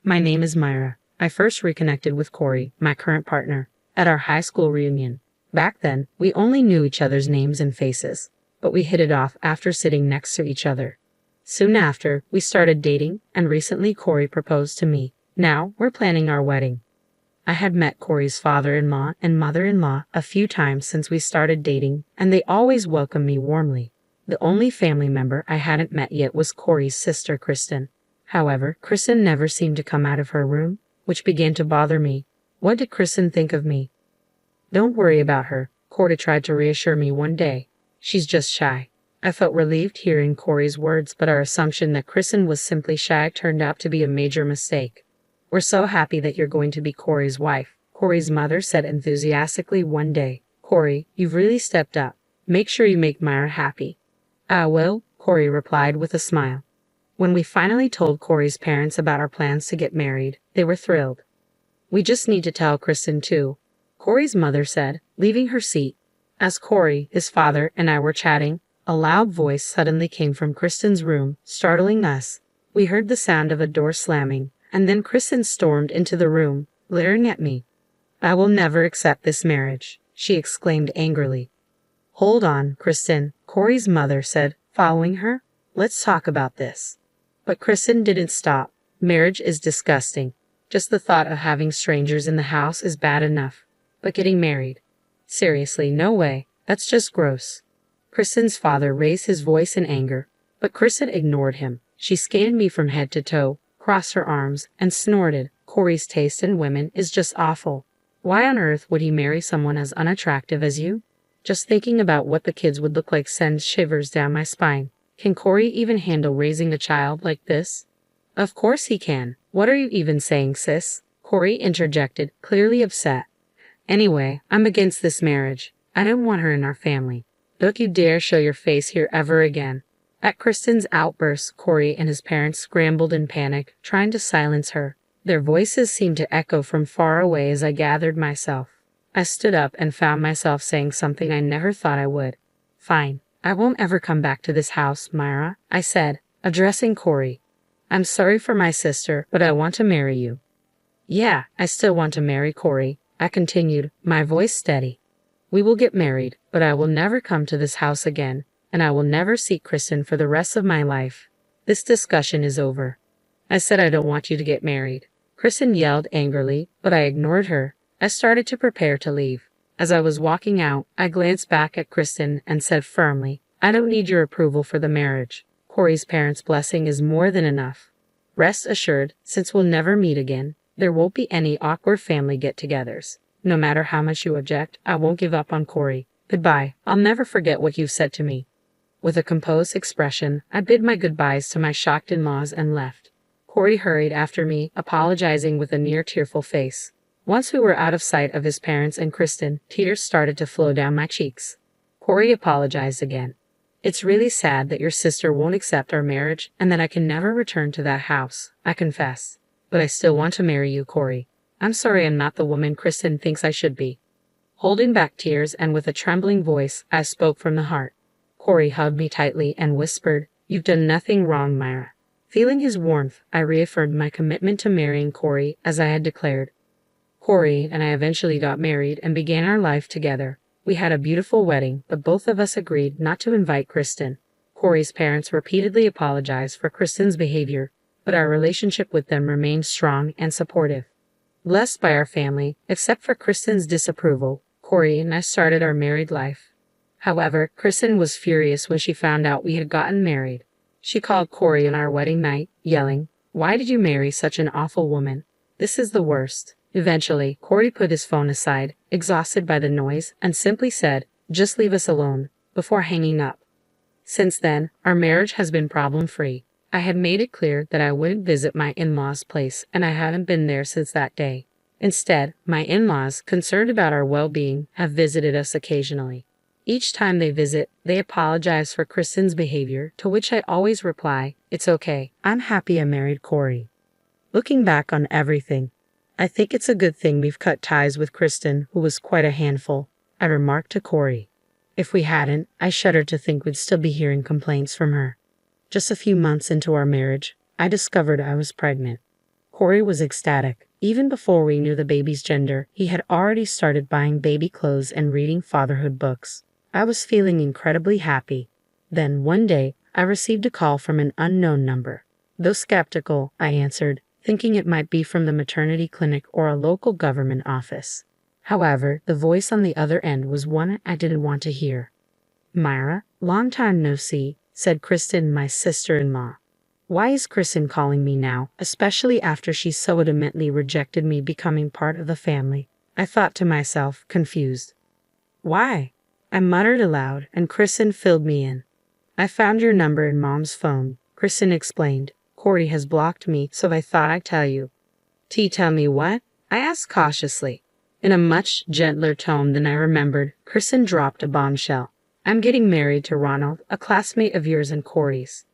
My name is Myra. I first reconnected with Corey, my current partner, at our high school reunion. Back then, we only knew each other's names and faces, but we hit it off after sitting next to each other. Soon after, we started dating, and recently Corey proposed to me. Now, we're planning our wedding. I had met Corey's father-in-law and mother-in-law a few times since we started dating, and they always welcomed me warmly. The only family member I hadn't met yet was Corey's sister, Kristen. However, Kristen never seemed to come out of her room, which began to bother me. What did Kristen think of me? Don't worry about her, Corey tried to reassure me one day. She's just shy. I felt relieved hearing Corey's words, but our assumption that Kristen was simply shy turned out to be a major mistake. We're so happy that you're going to be Corey's wife, Corey's mother said enthusiastically one day. Corey, you've really stepped up. Make sure you make Myra happy. I will, Corey replied with a smile. When we finally told Corey's parents about our plans to get married, they were thrilled. We just need to tell Kristen too, Corey's mother said, leaving her seat. As Corey, his father, and I were chatting, a loud voice suddenly came from Kristen's room, startling us. We heard the sound of a door slamming, and then Kristen stormed into the room, glaring at me. I will never accept this marriage, she exclaimed angrily. Hold on, Kristen, Corey's mother said, following her. Let's talk about this. But Kristen didn't stop. Marriage is disgusting. Just the thought of having strangers in the house is bad enough. But getting married? Seriously, no way. That's just gross. Kristen's father raised his voice in anger, but Kristen ignored him. She scanned me from head to toe, crossed her arms, and snorted. Corey's taste in women is just awful. Why on earth would he marry someone as unattractive as you? Just thinking about what the kids would look like sends shivers down my spine. Can Corey even handle raising a child like this? Of course he can. What are you even saying, sis? Corey interjected, clearly upset. Anyway, I'm against this marriage. I don't want her in our family. Don't you dare show your face here ever again. At Kristen's outburst, Corey and his parents scrambled in panic, trying to silence her. Their voices seemed to echo from far away as I gathered myself. I stood up and found myself saying something I never thought I would. Fine. I won't ever come back to this house, Myra, I said, addressing Corey. I'm sorry for my sister, but I want to marry you. Yeah, I still want to marry Corey, I continued, my voice steady. We will get married, but I will never come to this house again, and I will never see Kristen for the rest of my life. This discussion is over. I said I don't want you to get married. Kristen yelled angrily, but I ignored her. I started to prepare to leave. As I was walking out, I glanced back at Kristen and said firmly, I don't need your approval for the marriage. Corey's parents' blessing is more than enough. Rest assured, since we'll never meet again, there won't be any awkward family get-togethers. No matter how much you object, I won't give up on Corey. Goodbye. I'll never forget what you've said to me. With a composed expression, I bid my goodbyes to my shocked in-laws and left. Corey hurried after me, apologizing with a near-tearful face. Once we were out of sight of his parents and Kristen, tears started to flow down my cheeks. Corey apologized again. It's really sad that your sister won't accept our marriage and that I can never return to that house, I confess. But I still want to marry you, Corey. I'm sorry I'm not the woman Kristen thinks I should be. Holding back tears and with a trembling voice, I spoke from the heart. Corey hugged me tightly and whispered, You've done nothing wrong, Myra. Feeling his warmth, I reaffirmed my commitment to marrying Corey as I had declared. Corey and I eventually got married and began our life together. We had a beautiful wedding, but both of us agreed not to invite Kristen. Corey's parents repeatedly apologized for Kristen's behavior, but our relationship with them remained strong and supportive. Blessed by our family, except for Kristen's disapproval, Corey and I started our married life. However, Kristen was furious when she found out we had gotten married. She called Corey on our wedding night, yelling, Why did you marry such an awful woman? This is the worst. Eventually, Corey put his phone aside, exhausted by the noise, and simply said, Just leave us alone, before hanging up. Since then, our marriage has been problem-free. I had made it clear that I wouldn't visit my in-laws' place, and I haven't been there since that day. Instead, my in-laws, concerned about our well-being, have visited us occasionally. Each time they visit, they apologize for Kristen's behavior, to which I always reply, It's okay. I'm happy I married Corey. Looking back on everything, I think it's a good thing we've cut ties with Kristen, who was quite a handful, I remarked to Corey. If we hadn't, I shuddered to think we'd still be hearing complaints from her. Just a few months into our marriage, I discovered I was pregnant. Corey was ecstatic. Even before we knew the baby's gender, he had already started buying baby clothes and reading fatherhood books. I was feeling incredibly happy. Then, one day, I received a call from an unknown number. Though skeptical, I answered, thinking it might be from the maternity clinic or a local government office. However, the voice on the other end was one I didn't want to hear. "Myra, long time no see," said Kristen, my sister-in-law. Why is Kristen calling me now, especially after she so adamantly rejected me becoming part of the family? I thought to myself, confused. "Why?" I muttered aloud, and Kristen filled me in. "I found your number in Mom's phone," Kristen explained. "Corey has blocked me, so I thought I'd tell you." Tell me what?" I asked cautiously. In a much gentler tone than I remembered, Kristen dropped a bombshell. "I'm getting married to Ronald, a classmate of yours and Corey's."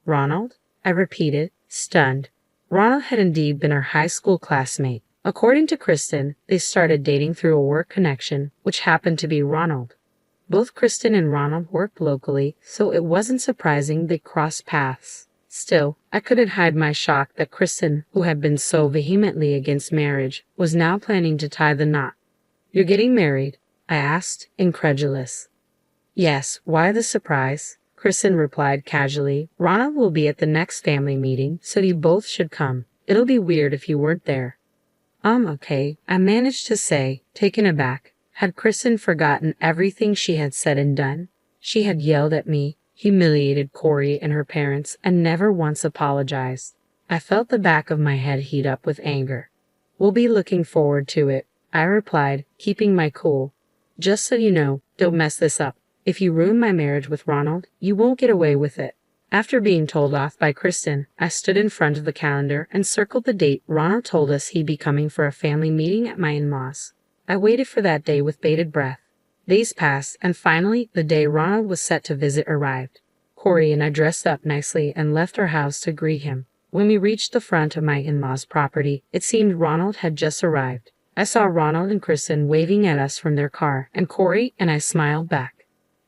"Ronald?" I repeated, stunned. Ronald had indeed been our high school classmate. According to Kristen, they started dating through a work connection, which happened to be Ronald. Both Kristen and Ronald worked locally, so it wasn't surprising they crossed paths. Still, I couldn't hide my shock that Kristen, who had been so vehemently against marriage, was now planning to tie the knot. "You're getting married?" I asked, incredulous. "Yes, why the surprise?" Kristen replied casually. "Ronald will be at the next family meeting, so you both should come. It'll be weird if you weren't there." Okay," I managed to say, taken aback. Had Kristen forgotten everything she had said and done? She had yelled at me, humiliated Corey and her parents, and never once apologized. I felt the back of my head heat up with anger. "We'll be looking forward to it," I replied, keeping my cool. "Just so you know, don't mess this up. If you ruin my marriage with Ronald, you won't get away with it." After being told off by Kristen, I stood in front of the calendar and circled the date Ronald told us he'd be coming for a family meeting at my in-laws. I waited for that day with bated breath. Days passed, and finally, the day Ronald was set to visit arrived. Corey and I dressed up nicely and left our house to greet him. When we reached the front of my in-laws' property, it seemed Ronald had just arrived. I saw Ronald and Kristen waving at us from their car, and Corey and I smiled back.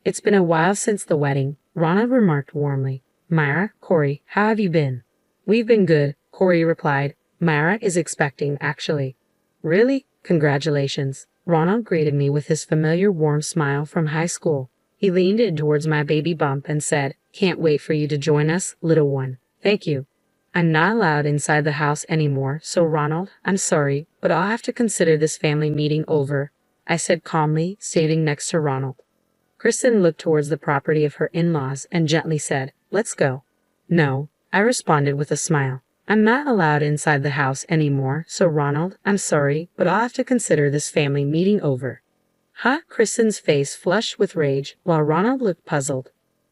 "It's been a while since the wedding," Ronald remarked warmly. "Myra, Corey, how have you been?" "We've been good," Corey replied. "Myra is expecting, actually." "Really? Congratulations." Ronald greeted me with his familiar warm smile from high school. He leaned in towards my baby bump and said, "Can't wait for you to join us, little one." "Thank you." "I'm not allowed inside the house anymore, so Ronald, I'm sorry, but I'll have to consider this family meeting over," I said calmly, standing next to Ronald. Kristen looked towards the property of her in-laws and gently said, "Let's go." "No," I responded with a smile. "I'm not allowed inside the house anymore, so Ronald, I'm sorry, but I'll have to consider this family meeting over." "Huh?" Kristen's face flushed with rage, while Ronald looked puzzled.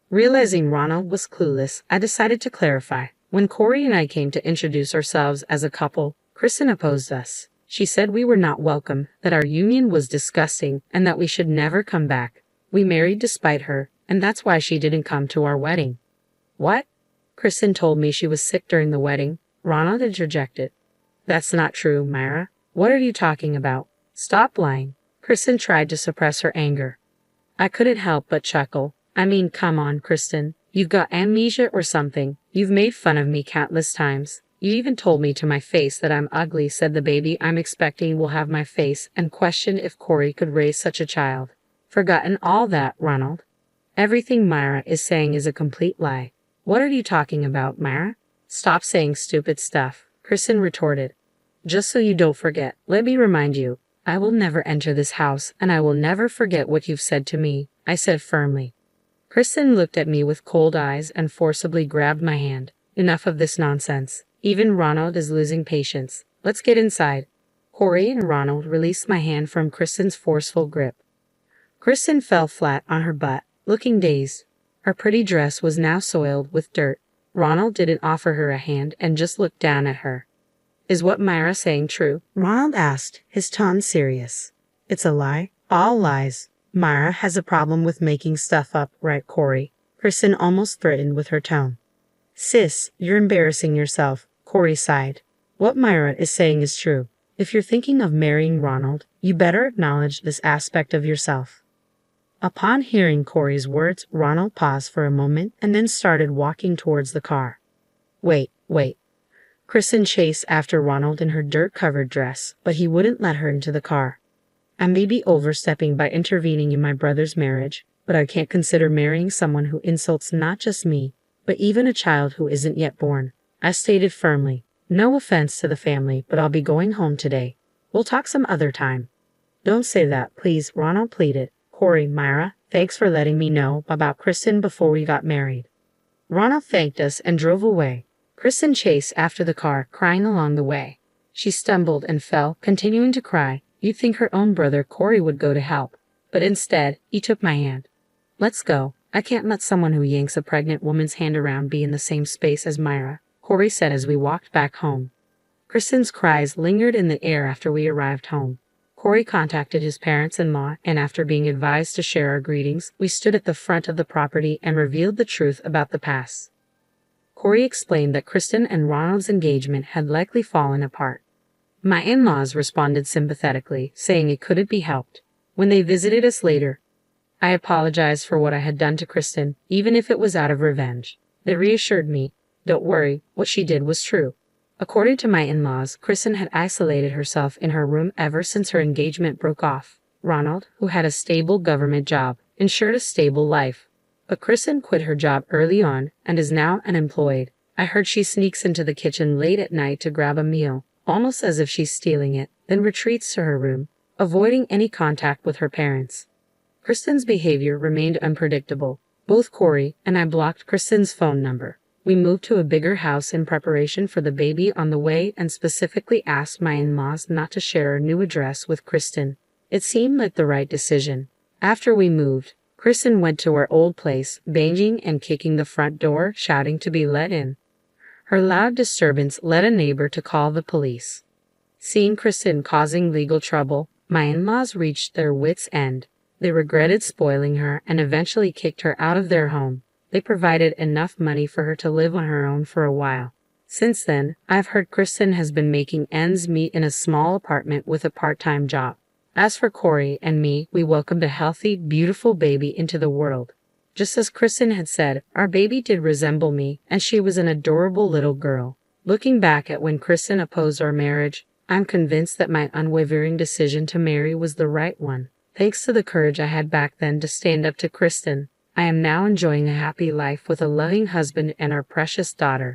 Realizing Ronald was clueless, I decided to clarify. When Corey and I came to introduce ourselves as a couple, Kristen opposed us. She said we were not welcome, that our union was disgusting, and that we should never come back. We married despite her, and that's why she didn't come to our wedding. "What?" Kristen told me she was sick during the wedding. Ronald interjected. "That's not true, Myra. What are you talking about? Stop lying." Kristen tried to suppress her anger. I couldn't help but chuckle. "I mean, come on, Kristen. You've got amnesia or something. You've made fun of me countless times. You even told me to my face that I'm ugly, said the baby I'm expecting will have my face, and questioned if Corey could raise such a child. Forgotten all that, Ronald. Everything Myra is saying is a complete lie." "What are you talking about, Myra?" "Stop saying stupid stuff," Kristen retorted. "Just so you don't forget, let me remind you, I will never enter this house, and I will never forget what you've said to me," I said firmly. Kristen looked at me with cold eyes and forcibly grabbed my hand. "Enough of this nonsense. Even Ronald is losing patience. Let's get inside." Corey and Ronald released my hand from Kristen's forceful grip. Kristen fell flat on her butt, looking dazed. Her pretty dress was now soiled with dirt. Ronald didn't offer her a hand and just looked down at her. "Is what Myra's saying true?" Ronald asked, his tone serious. "It's a lie. All lies. Myra has a problem with making stuff up, right, Corey?" Kristen almost threatened with her tone. "Sis, you're embarrassing yourself," Corey sighed. "What Myra is saying is true. If you're thinking of marrying Ronald, you better acknowledge this aspect of yourself." Upon hearing Corey's words, Ronald paused for a moment and then started walking towards the car. Wait. Kristen chased after Ronald in her dirt-covered dress, but he wouldn't let her into the car. I may be overstepping by intervening in my brother's marriage, but I can't consider marrying someone who insults not just me, but even a child who isn't yet born, I stated firmly. No offense to the family, but I'll be going home today. We'll talk some other time. Don't say that, please, Ronald pleaded. Corey, Myra, thanks for letting me know about Kristen before we got married. Ronald thanked us and drove away. Kristen chased after the car, crying along the way. She stumbled and fell, continuing to cry. You'd think her own brother Corey would go to help, but instead, he took my hand. Let's go. I can't let someone who yanks a pregnant woman's hand around be in the same space as Myra, Corey said as we walked back home. Kristen's cries lingered in the air after we arrived home. Corey contacted his parents-in-law, and after being advised to share our greetings, we stood at the front of the property and revealed the truth about the past. Corey explained that Kristen and Ronald's engagement had likely fallen apart. My in-laws responded sympathetically, saying it couldn't be helped. When they visited us later, I apologized for what I had done to Kristen, even if it was out of revenge. They reassured me, don't worry, what she did was true. According to my in-laws, Kristen had isolated herself in her room ever since her engagement broke off. Ronald, who had a stable government job, ensured a stable life. But Kristen quit her job early on and is now unemployed. I heard she sneaks into the kitchen late at night to grab a meal, almost as if she's stealing it, then retreats to her room, avoiding any contact with her parents. Kristen's behavior remained unpredictable. Both Corey and I blocked Kristen's phone number. We moved to a bigger house in preparation for the baby on the way and specifically asked my in-laws not to share our new address with Kristen. It seemed like the right decision. After we moved, Kristen went to our old place, banging and kicking the front door, shouting to be let in. Her loud disturbance led a neighbor to call the police. Seeing Kristen causing legal trouble, my in-laws reached their wits' end. They regretted spoiling her and eventually kicked her out of their home. They provided enough money for her to live on her own for a while. Since then, I've heard Kristen has been making ends meet in a small apartment with a part-time job. As for Corey and me, we welcomed a healthy, beautiful baby into the world. Just as Kristen had said, our baby did resemble me, and she was an adorable little girl. Looking back at when Kristen opposed our marriage, I'm convinced that my unwavering decision to marry was the right one. Thanks to the courage I had back then to stand up to Kristen, I am now enjoying a happy life with a loving husband and our precious daughter.